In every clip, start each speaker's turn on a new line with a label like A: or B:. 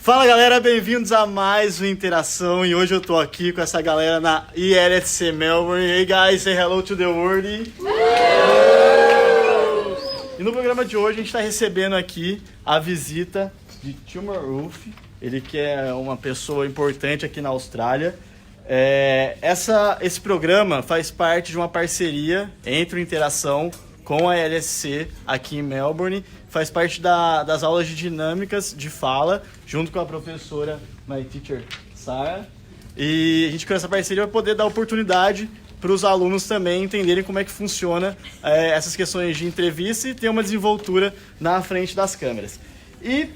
A: Fala galera, bem-vindos a mais um InterAção e hoje eu tô aqui com essa galera na ILSC Melbourne. Hey guys, say hello to the world. E no programa de hoje a gente está recebendo aqui a visita de Tilman Ruff, ele que é uma pessoa importante aqui na Austrália. Esse programa faz parte de uma parceria entre o InterAção com a ILSC aqui em Melbourne, faz parte das aulas de dinâmicas de fala, junto com a professora, my teacher, Sarah. E a gente com essa parceria vai poder dar oportunidade para os alunos também entenderem como é que funciona essas questões de entrevista e ter uma desenvoltura na frente das câmeras. E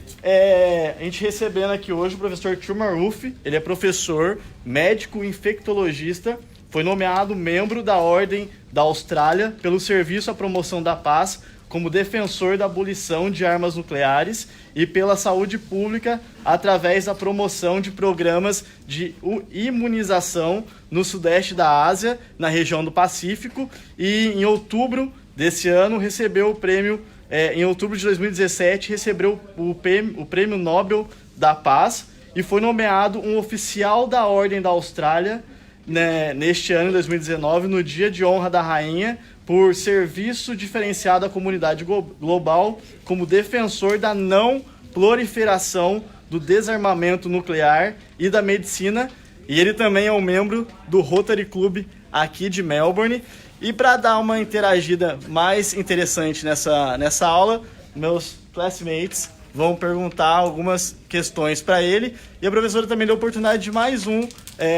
A: a gente recebendo aqui hoje o professor Tilman Ruff, ele é professor, médico infectologista, foi nomeado membro da Ordem da Austrália pelo Serviço à Promoção da Paz como defensor da abolição de armas nucleares e pela saúde pública através da promoção de programas de imunização no sudeste da Ásia, na região do Pacífico, e em outubro desse ano recebeu o prêmio, em outubro de 2017 recebeu o Prêmio Nobel da Paz e foi nomeado um oficial da Ordem da Austrália, né, neste ano, em 2019, no Dia de Honra da Rainha, por serviço diferenciado à comunidade global como defensor da não proliferação do desarmamento nuclear e da medicina. E ele também é um membro do Rotary Club aqui de Melbourne. E para dar uma interagida mais interessante nessa aula, meus classmates vão perguntar algumas questões para ele. E a professora também deu a oportunidade de mais um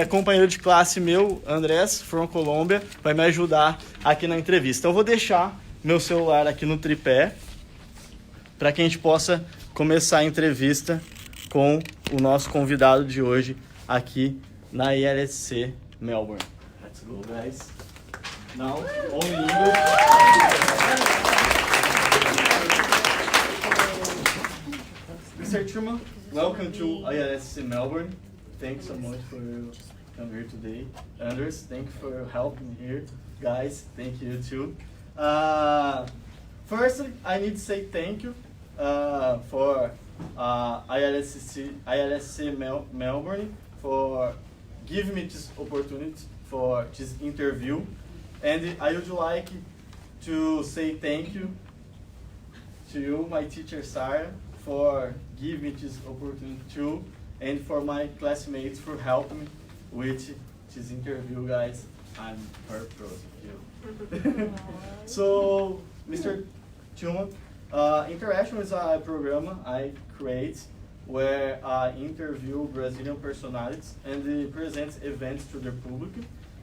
A: companheiro de classe meu, Andrés, from Colômbia, vai me ajudar aqui na entrevista. Então eu vou deixar meu celular aqui no tripé para que a gente possa começar a entrevista com o nosso convidado de hoje aqui na ILSC Melbourne. Let's go, guys. Now, only English. Mr. Tilman, welcome to ILSC Melbourne. Thanks so much for coming here today. Anders, thank you for helping here. Guys, thank you too. First, I need to say thank you for ILSC Melbourne for giving me this opportunity for this interview. And I would like to say thank you to you, my teacher Sarah, for giving me this opportunity too, and for my classmates for helping me with this interview, guys. I'm very proud of you. So, Mr. Tilman, InterAção is a program I create where I interview Brazilian personalities and present events to the public.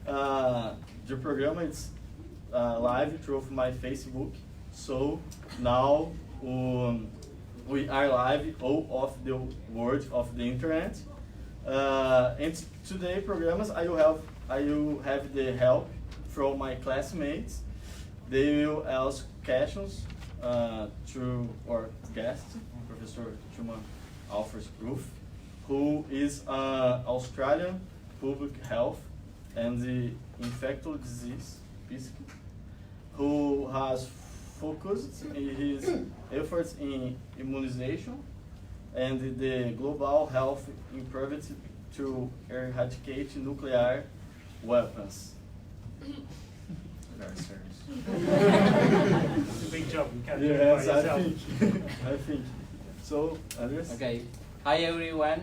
A: The program is live through my Facebook, so now we are live all of the world of the internet. And today programs I will have the help from my classmates. They will ask questions to our guest, Professor Tilman Ruff, who is Australian public health and the infectious disease, who has focused his efforts in immunization and the global health improvement to eradicate nuclear weapons. Very serious.
B: It's a big job. You can't do it by
A: Yes,
B: yourself.
A: I think. So, Andres?
C: Okay. Hi everyone.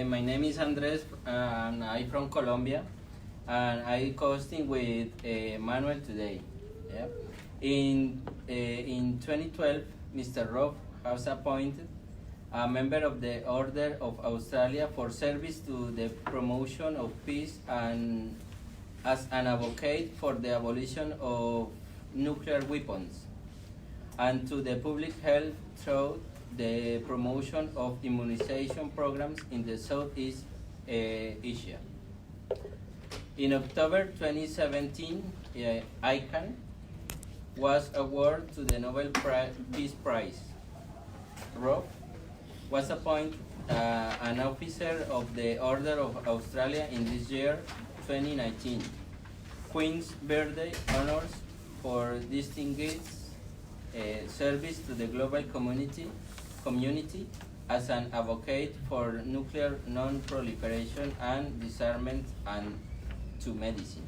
C: My name is Andres and I'm from Colombia. And I'm hosting with Manuel today. Yeah. In 2012, Mr. Ruff was appointed a member of the Order of Australia for service to the promotion of peace and as an advocate for the abolition of nuclear weapons and to the public health through the promotion of immunization programs in the Southeast Asia. In October 2017, ICANN was awarded to the Nobel Peace Prize. Ruff was appointed an officer of the Order of Australia in this year, 2019. Queen's Birthday honors for distinguished service to the global community as an advocate for nuclear non-proliferation and disarmament and to medicine.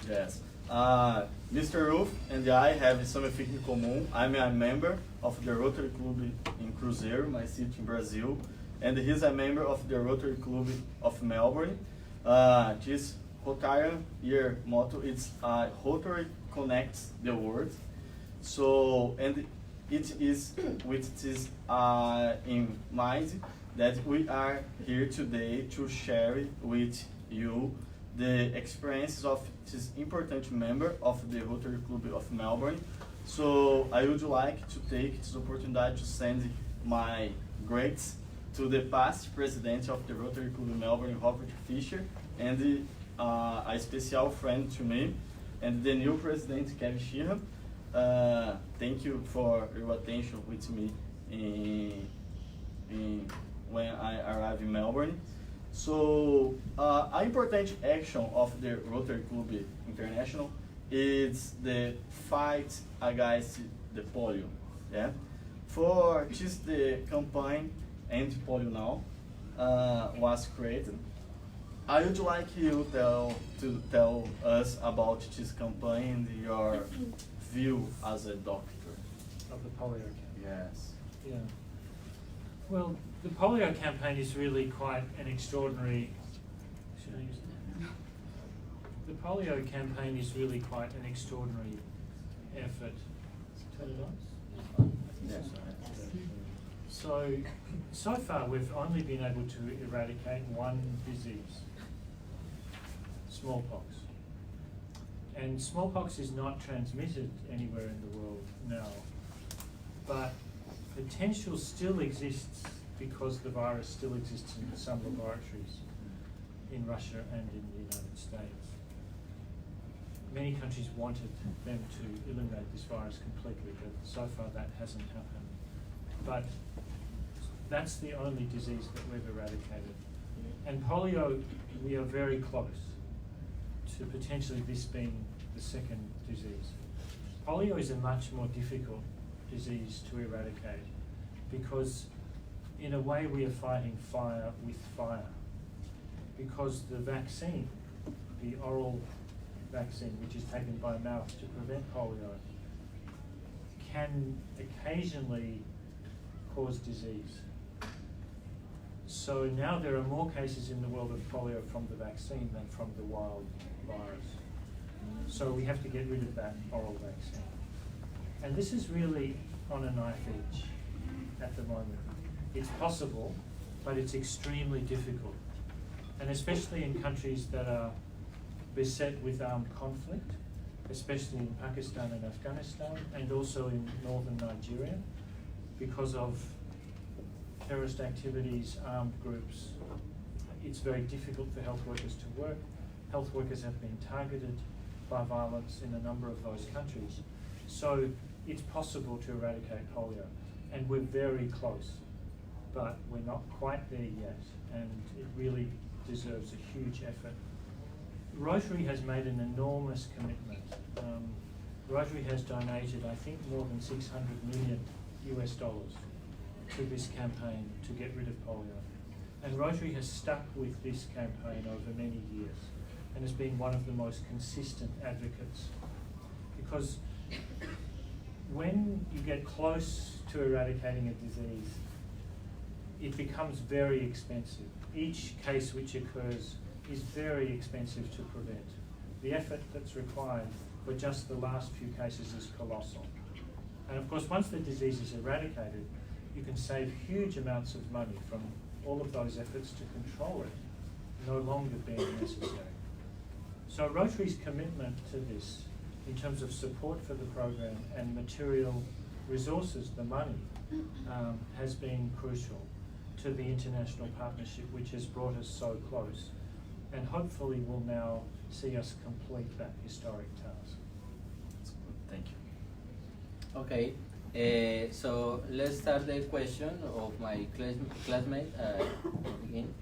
A: Yes. Mr. Ruff and I have something in common. I'm a member of the Rotary Club in Cruzeiro, my city in Brazil, and he's a member of the Rotary Club of Melbourne. This Rotary year motto is Rotary connects the world. So, and it is with this in mind that we are here today to share with you the experiences of this important member of the Rotary Club of Melbourne. So I would like to take this opportunity to send my greets to the past president of the Rotary Club of Melbourne, Robert Fisher, and a special friend to me, and the new president, Kevin Sheehan. Thank you for your attention with me when I arrived in Melbourne. So, an important action of the Rotary Club International is the fight against the polio. Yeah, for just the campaign anti-polio now was created. I would like you to tell us about this campaign and your view as a doctor.
B: Of the polio campaign.
A: Yes.
B: Yeah. Well, the polio campaign is really quite an extraordinary. Should I use that? The polio campaign is really quite an extraordinary effort. Turn it on?
A: Yes.
B: So far we've only been able to eradicate one disease, smallpox. And smallpox is not transmitted anywhere in the world now, but potential still exists because the virus still exists in some laboratories in Russia and in the United States. Many countries wanted them to eliminate this virus completely, but so far that hasn't happened. But that's the only disease that we've eradicated. And polio, we are very close to potentially this being the second disease. Polio is a much more difficult disease to eradicate because in a way we are fighting fire with fire, because the vaccine, the oral vaccine which is taken by mouth to prevent polio, can occasionally cause disease. So now there are more cases in the world of polio from the vaccine than from the wild virus. So we have to get rid of that oral vaccine. And this is really on a knife edge at the moment. It's possible, but it's extremely difficult. And especially in countries that are beset with armed conflict, especially in Pakistan and Afghanistan, and also in northern Nigeria, because of terrorist activities, armed groups. It's very difficult for health workers to work. Health workers have been targeted by violence in a number of those countries. So it's possible to eradicate polio, and we're very close, but we're not quite there yet, and it really deserves a huge effort. Rotary has made an enormous commitment. Rotary has donated, I think, more than $600 million to this campaign to get rid of polio. And Rotary has stuck with this campaign over many years and has been one of the most consistent advocates. Because when you get close to eradicating a disease, it becomes very expensive. Each case which occurs is very expensive to prevent. The effort that's required for just the last few cases is colossal. And of course, once the disease is eradicated, you can save huge amounts of money from all of those efforts to control it no longer being necessary. So Rotary's commitment to this, in terms of support for the program and material resources, the money, has been crucial to the international partnership, which has brought us so close, and hopefully will now see us complete that historic task.
A: Thank you.
C: Okay, so let's start the question of my classmate. Begin.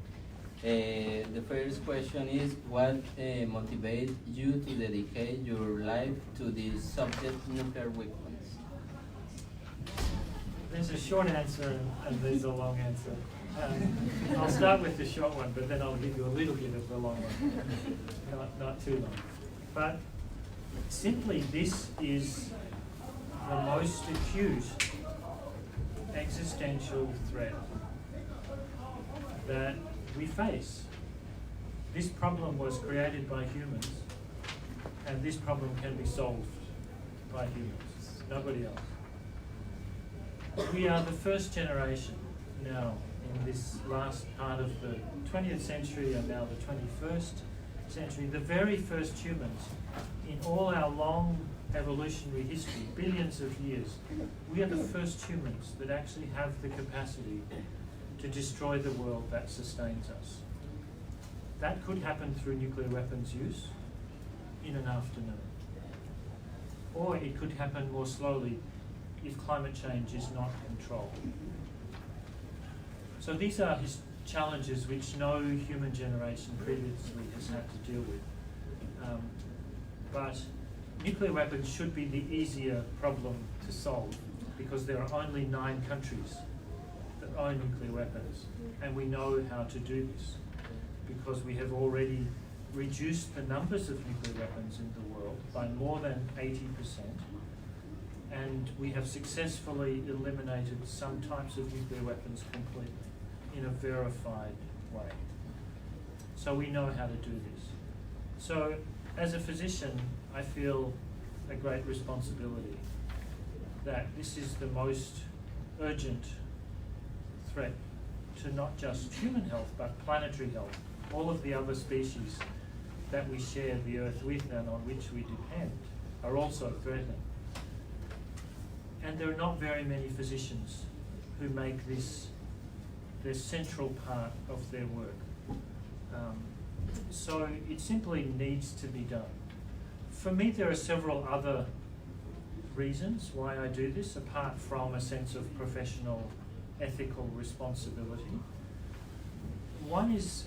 C: The first question is, what motivates you to dedicate your life to this subject, nuclear weapons?
B: There's a short answer and there's a long answer. I'll start with the short one, but then I'll give you a little bit of the long one. Not too long. But simply, this is the most acute existential threat that we face. This problem was created by humans, and this problem can be solved by humans, nobody else. We are the first generation now in this last part of the 20th century and now the 21st century, the very first humans in all our long evolutionary history, billions of years. We are the first humans that actually have the capacity to destroy the world that sustains us. That could happen through nuclear weapons use in an afternoon. Or it could happen more slowly if climate change is not controlled. So these are challenges which no human generation previously has had to deal with. But nuclear weapons should be the easier problem to solve because there are only 9 countries that own nuclear weapons, and we know how to do this because we have already reduced the numbers of nuclear weapons in the world by more than 80%, and we have successfully eliminated some types of nuclear weapons completely in a verified way. So we know how to do this. So as a physician, I feel a great responsibility that this is the most urgent threat to not just human health, but planetary health. All of the other species that we share the earth with and on which we depend are also threatened. And there are not very many physicians who make this their central part of their work. So it simply needs to be done. For me, there are several other reasons why I do this, apart from a sense of professional ethical responsibility. One is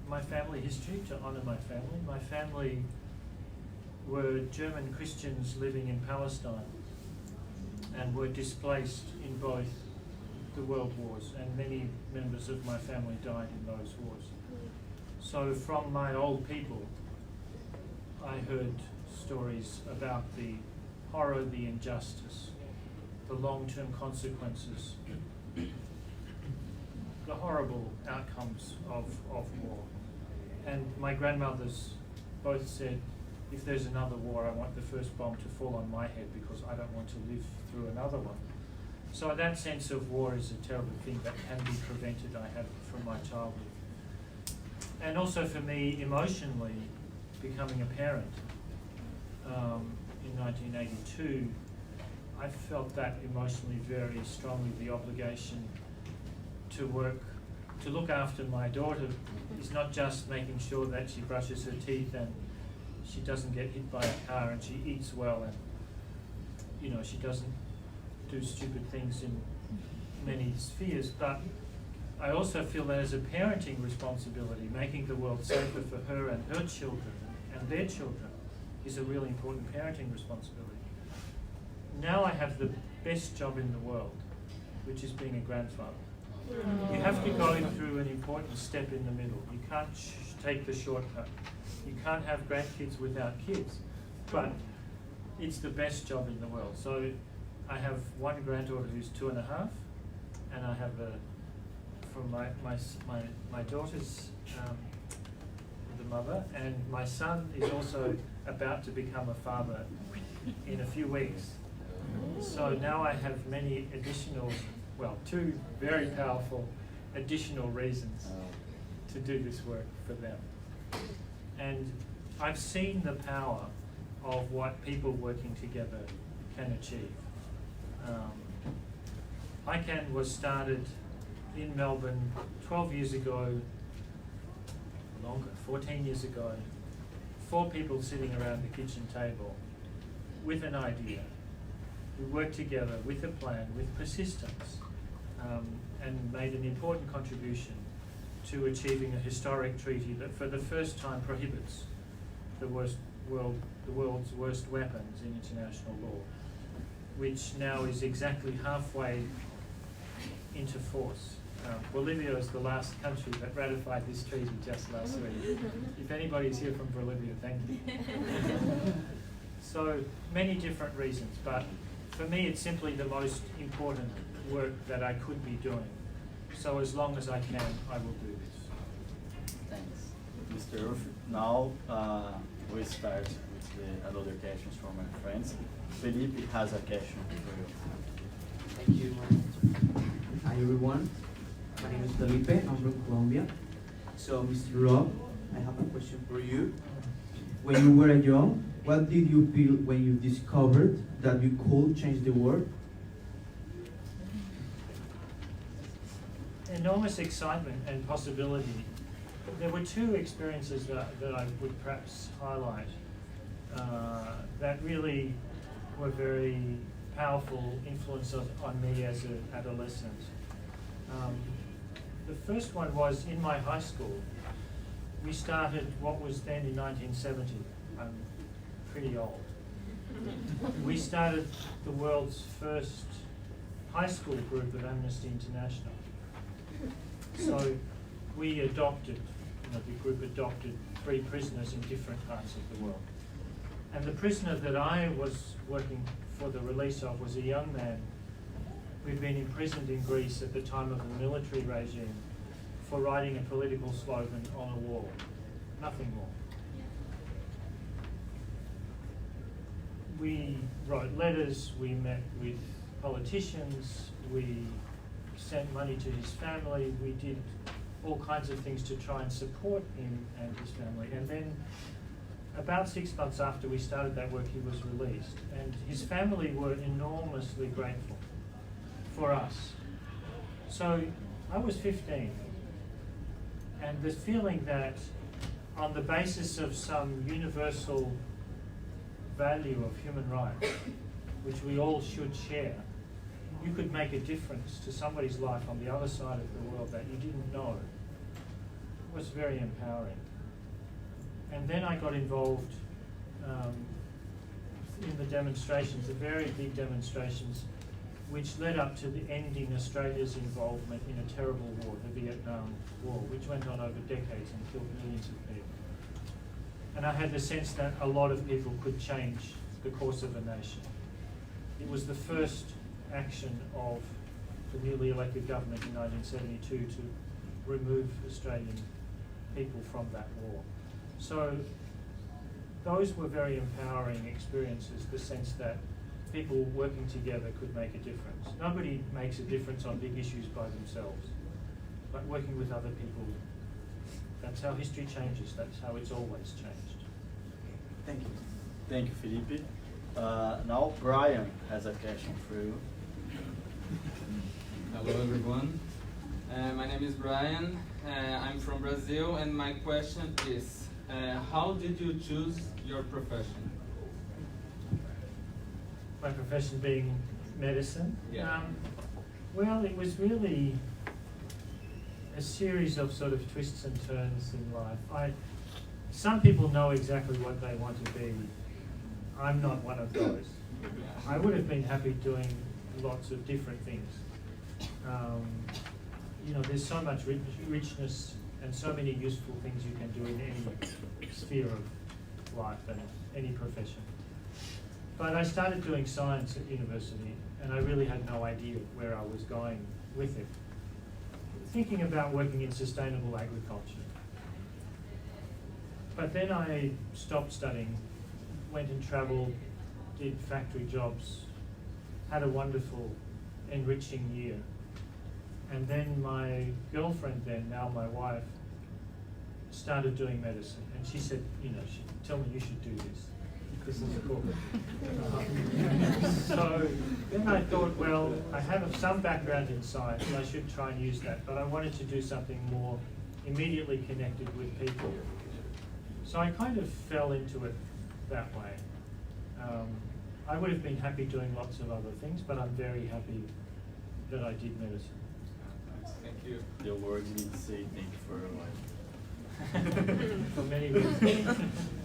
B: my family history, to honour my family. My family were German Christians living in Palestine and were displaced in both the world wars, and many members of my family died in those wars. So from my old people, I heard stories about the horror, the injustice, the long-term consequences, the horrible outcomes of war. And my grandmothers both said, if there's another war, I want the first bomb to fall on my head because I don't want to live through another one. So that sense of war is a terrible thing that can be prevented, I have from my childhood. And also for me, emotionally, becoming a parent in 1982, I felt that emotionally very strongly. The obligation to work, to look after my daughter is not just making sure that she brushes her teeth and she doesn't get hit by a car and she eats well and, you know, she doesn't do stupid things in many spheres, but I also feel that as a parenting responsibility, making the world safer for her and her children and their children is a really important parenting responsibility. Now I have the best job in the world, which is being a grandfather. You have to go through an important step in the middle. You can't take the shortcut. You can't have grandkids without kids, but it's the best job in the world. So I have one granddaughter who's 2.5, and I have from my daughter's the mother, and my son is also about to become a father in a few weeks. So now I have many additional, well, 2 very powerful additional reasons to do this work for them. And I've seen the power of what people working together can achieve. ICANN was started in Melbourne 12 years ago, longer, 14 years ago, 4 people sitting around the kitchen table with an idea. We worked together with a plan, with persistence, and made an important contribution to achieving a historic treaty that for the first time prohibits the world's worst weapons in international law. which now is exactly halfway into force. Bolivia is the last country that ratified this treaty just last week. If anybody's here from Bolivia, thank you. So many different reasons, but for me it's simply the most important work that I could be doing. So as long as I can, I will do this.
C: Thanks.
A: Mr. Ruff, now we start with another questions from my friends. Felipe has a question for you.
D: Thank you. Hi everyone, my name is Felipe, I'm from Colombia. So Mr. Rob, I have a question for you. When you were young, what did you feel when you discovered that you could change the world?
B: Enormous excitement and possibility. There were two experiences that I would perhaps highlight that really were very powerful influences on me as an adolescent. The first one was in my high school. We started what was then in 1970. I'm pretty old. We started the world's first high school group of Amnesty International. So we adopted, the group adopted 3 prisoners in different parts of the world. And the prisoner that I was working for the release of was a young man who'd been imprisoned in Greece at the time of the military regime for writing a political slogan on a wall. Nothing more. We wrote letters, we met with politicians, we sent money to his family, we did all kinds of things to try and support him and his family. And then about 6 months after we started that work, he was released. And his family were enormously grateful for us. So I was 15. And the feeling that on the basis of some universal value of human rights, which we all should share, you could make a difference to somebody's life on the other side of the world that you didn't know, was very empowering. And then I got involved in the demonstrations, the very big demonstrations, which led up to the ending Australia's involvement in a terrible war, the Vietnam War, which went on over decades and killed millions of people. And I had the sense that a lot of people could change the course of a nation. It was the first action of the newly elected government in 1972 to remove Australian people from that war. So those were very empowering experiences, the sense that people working together could make a difference. Nobody makes a difference on big issues by themselves, but working with other people, that's how history changes, that's how it's always changed.
A: Thank you. Thank you, Felipe. Now Brian has a question for you.
E: Hello everyone, my name is Brian, I'm from Brazil, and my question is, how did you choose your profession?
B: My profession being medicine?
E: Yeah.
B: Well, it was really a series of sort of twists and turns in life. Some people know exactly what they want to be. I'm not one of those. I would have been happy doing lots of different things. There's so much richness and so many useful things you can do in any sphere of life and any profession. But I started doing science at university, and I really had no idea where I was going with it. Thinking about working in sustainable agriculture. But then I stopped studying, went and travelled, did factory jobs, had a wonderful, enriching year. And then my girlfriend then, now my wife, started doing medicine. And she said, she told me you should do this. This is cool. So then I thought, well, I have some background in science, and I should try and use that. But I wanted to do something more immediately connected with people. So I kind of fell into it that way. I would have been happy doing lots of other things, but I'm very happy that I did medicine.
E: Thank you.
A: The word needs to say thank you for your life.
B: For many reasons.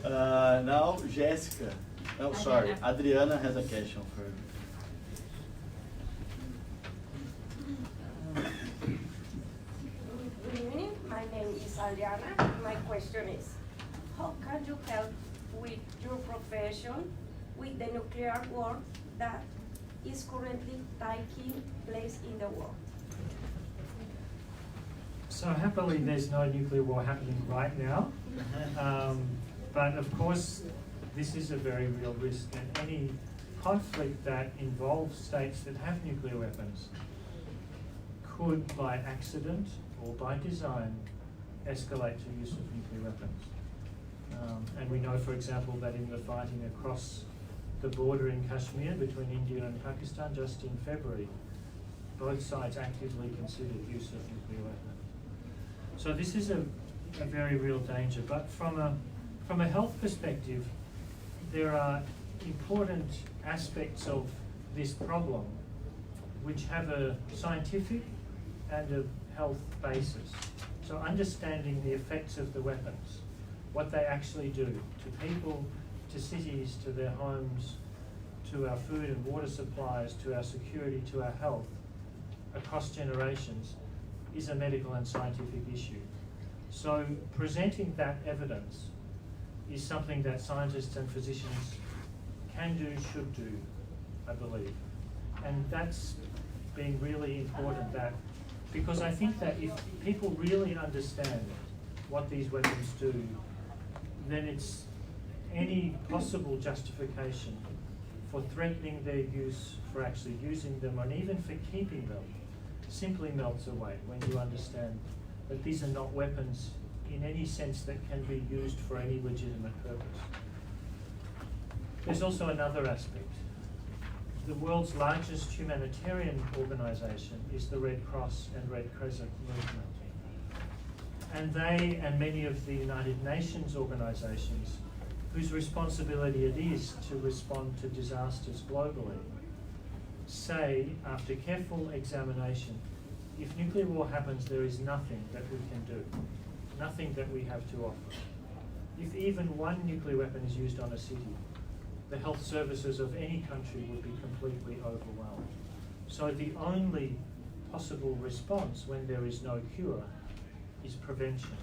A: Now Jessica, Adriana has a question for you.
F: Aliana. My question is, how can you help with your profession with the nuclear war that is currently taking place in the world?
B: So happily there's no nuclear war happening right now, but of course this is a very real risk, and any conflict that involves states that have nuclear weapons could by accident or by design escalate to use of nuclear weapons. And we know, for example, that in the fighting across the border in Kashmir between India and Pakistan just in February, both sides actively considered use of nuclear weapons. So this is a very real danger, but from a health perspective, there are important aspects of this problem which have a scientific and a health basis. So understanding the effects of the weapons, what they actually do to people, to cities, to their homes, to our food and water supplies, to our security, to our health, across generations, is a medical and scientific issue. So presenting that evidence is something that scientists and physicians can do, should do, I believe. And that's been really important, that because I think that if people really understand what these weapons do, then it's any possible justification for threatening their use, for actually using them, and even for keeping them, simply melts away when you understand that these are not weapons in any sense that can be used for any legitimate purpose. There's also another aspect. The world's largest humanitarian organisation is the Red Cross and Red Crescent movement. And they and many of the United Nations organisations, whose responsibility it is to respond to disasters globally, say, after careful examination, if nuclear war happens, there is nothing that we can do, nothing that we have to offer. If even one nuclear weapon is used on a city, the health services of any country would be completely overwhelmed. So the only possible response when there is no cure is prevention.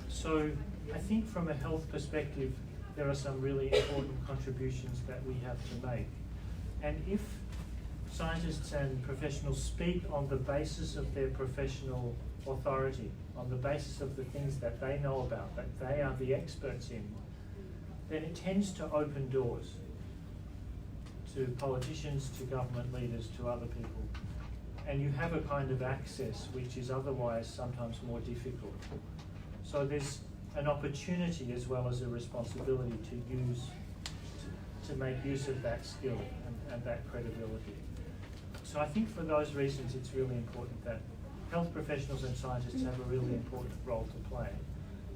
B: So I think from a health perspective, there are some really important contributions that we have to make. And if scientists and professionals speak on the basis of their professional authority, on the basis of the things that they know about, that they are the experts in, then it tends to open doors to politicians, to government leaders, to other people. And you have a kind of access which is otherwise sometimes more difficult. So there's an opportunity as well as a responsibility to make use of that skill and that credibility. So I think for those reasons it's really important that health professionals and scientists have a really important role to play.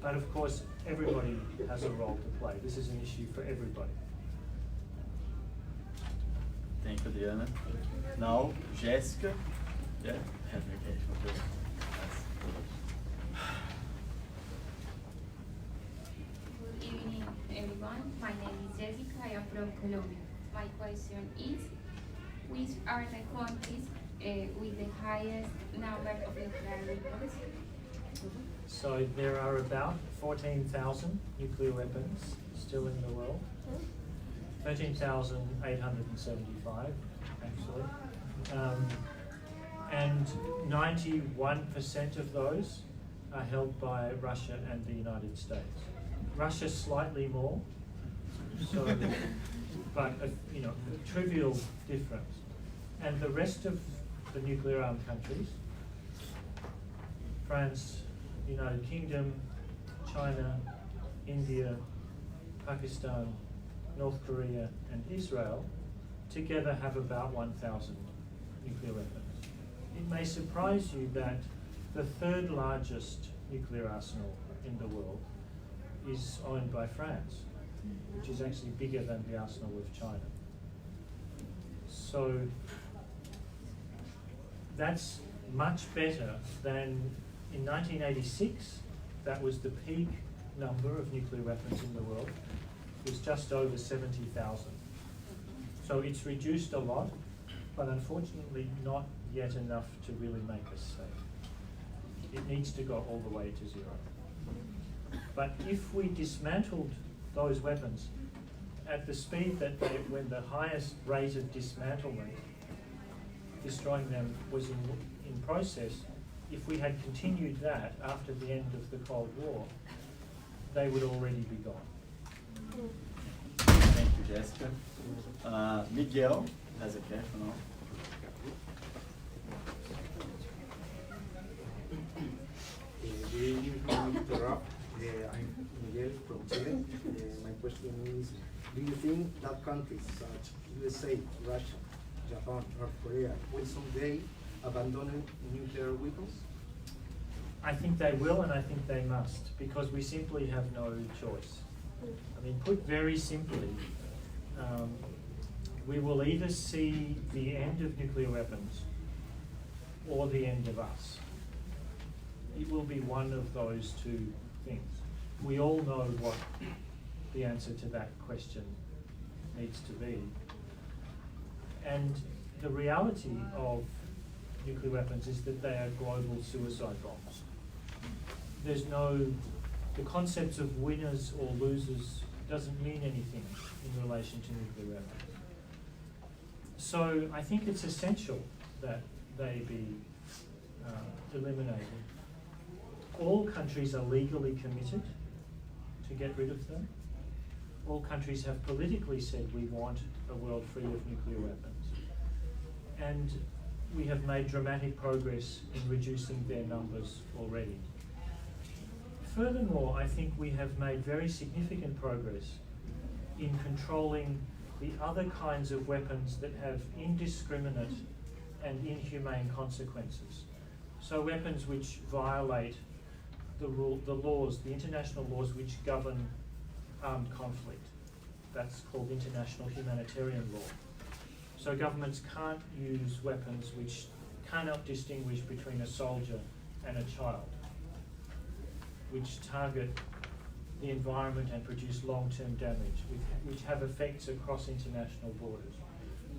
B: But of course, everybody has a role to play. This is an issue for everybody.
A: Thank you, Diana. Now, Jessica. Yeah, have your case.
G: Good evening, everyone. My name is Jessica. I am from Colombia. My question is, which are the countries with the highest number of nuclear weapons?
B: So there are about 14,000 nuclear weapons still in the world. 13,875 actually. And 91% of those are held by Russia and the United States. Russia slightly more, so, but a trivial difference. And the rest of the nuclear armed countries, France, United Kingdom, China, India, Pakistan, North Korea and Israel together have about 1,000 nuclear weapons. It may surprise you that the third largest nuclear arsenal in the world is owned by France, which is actually bigger than the arsenal of China. So that's much better than in 1986, that was the peak number of nuclear weapons in the world. It was just over 70,000. So it's reduced a lot, but unfortunately not yet enough to really make us safe. It needs to go all the way to zero. But if we dismantled those weapons at the speed that when the highest rate of dismantlement, destroying them, was in process, if we had continued that after the end of the Cold War, they would already be gone.
A: Thank you, Jessica. Miguel has a question now.
H: Good evening, Mr. Ruff. I'm Miguel from Chile. My question is, do you think that countries such USA, Russia, Japan, North Korea will someday abandon nuclear weapons?
B: I think they will, and I think they must, because we simply have no choice. I mean, put very simply, we will either see the end of nuclear weapons or the end of us. It will be one of those two things. We all know what the answer to that question needs to be. And the reality of nuclear weapons is that they are global suicide bombs. The concepts of winners or losers doesn't mean anything in relation to nuclear weapons. So I think it's essential that they be eliminated. All countries are legally committed to get rid of them. All countries have politically said we want a world free of nuclear weapons. And we have made dramatic progress in reducing their numbers already. Furthermore, I think we have made very significant progress in controlling the other kinds of weapons that have indiscriminate and inhumane consequences. So weapons which violate the laws, the international laws which govern armed conflict. That's called international humanitarian law. So governments can't use weapons which cannot distinguish between a soldier and a child, which target the environment and produce long-term damage, which have effects across international borders,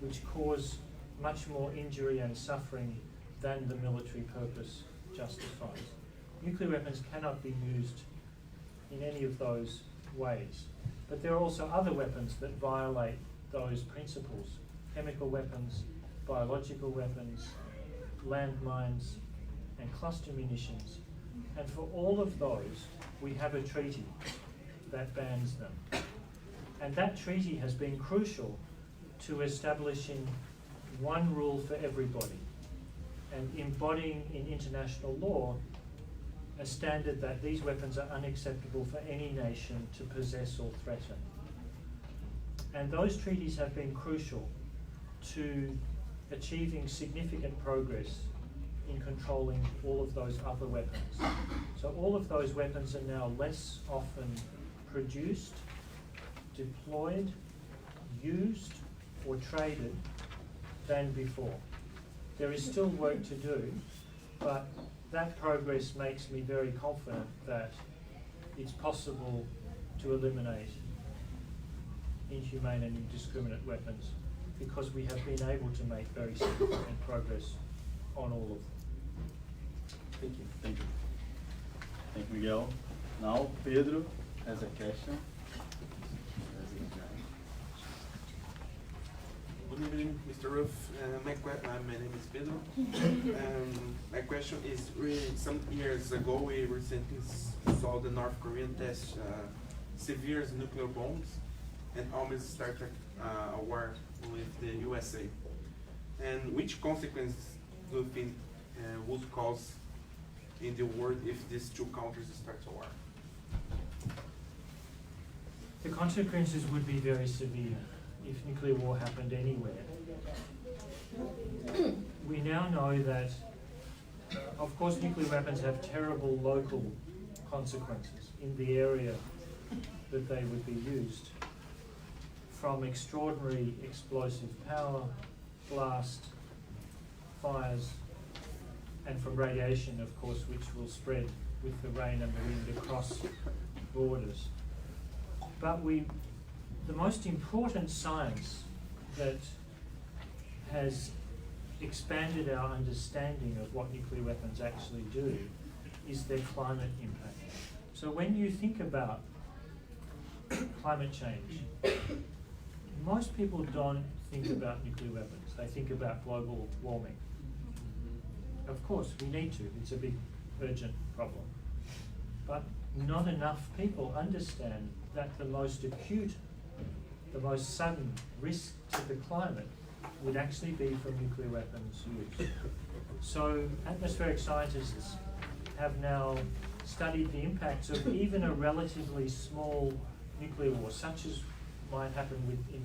B: which cause much more injury and suffering than the military purpose justifies. Nuclear weapons cannot be used in any of those ways. But there are also other weapons that violate those principles: chemical weapons, biological weapons, landmines, and cluster munitions. And for all of those, we have a treaty that bans them. And that treaty has been crucial to establishing one rule for everybody and embodying in international law a standard that these weapons are unacceptable for any nation to possess or threaten. And those treaties have been crucial to achieving significant progress in controlling all of those other weapons. So all of those weapons are now less often produced, deployed, used, or traded than before. There is still work to do, but that progress makes me very confident that it's possible to eliminate inhumane and indiscriminate weapons, because we have been able to make very significant progress on all of them.
A: Thank you. Thank you. Thank you, Miguel. Now, Pedro has a question.
I: Good evening, Mr. Ruff. My name is Pedro. My question is, some years ago, we recently saw the North Korean test severe nuclear bombs and almost started a war with the USA. And which consequence do you think would cause in the world if these two countries start a war?
B: The consequences would be very severe if nuclear war happened anywhere. We now know that, of course, nuclear weapons have terrible local consequences in the area that they would be used, from extraordinary explosive power, blast, fires, and from radiation, of course, which will spread with the rain and the wind across borders. But the most important science that has expanded our understanding of what nuclear weapons actually do is their climate impact. So when you think about climate change, most people don't think about nuclear weapons. They think about global warming. Of course, we need to. It's a big, urgent problem. But not enough people understand that the most acute, the most sudden risk to the climate would actually be from nuclear weapons use. So atmospheric scientists have now studied the impacts of even a relatively small nuclear war, such as might happen with involving